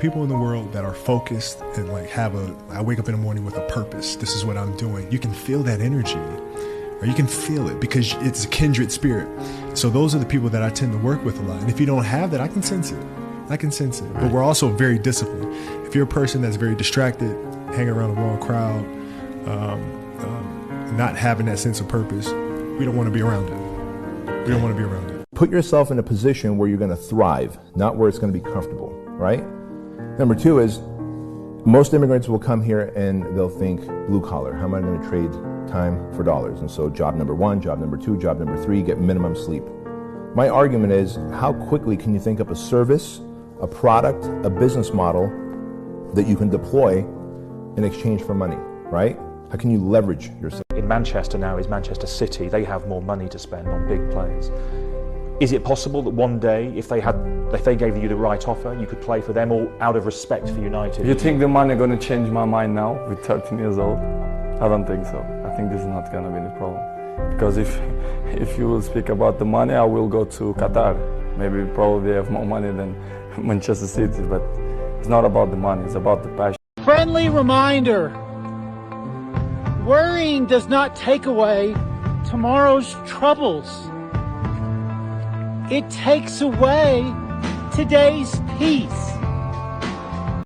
people in the world that are focused and like I wake up in the morning with a purpose. This is what I'm doing. You can feel that energy, or you can feel it because it's a kindred spirit. So those are the people that I tend to work with a lot. And if you don't have that, I can sense it. But we're also very disciplined. If you're a person that's very distracted, hanging around the wrong crowd, not having that sense of purpose, we don't want to be around it. Put yourself in a position where you're going to thrive, not where it's going to be comfortable, right? Number two is, most immigrants will come here and they'll think blue collar. How am I going to trade time for dollars? And so job number one, job number two, job number three, get minimum sleep. My argument is, how quickly can you think up a service, a product, a business model that you can deploy in exchange for money, right? How can you leverage yourself? In Manchester now is Manchester City. They have more money to spend on big players. Is it possible that one day, if they gave you the right offer, you could play for them, or out of respect for United? You think the money going to change my mind now with 13 years old? I don't think so. I think this is not going to be the problem. Because if you will speak about the money, I will go to Qatar. Maybe probably have more money than Manchester City, but it's not about the money, it's about the passion. Friendly reminder, worrying does not take away tomorrow's troubles. It takes away today's peace.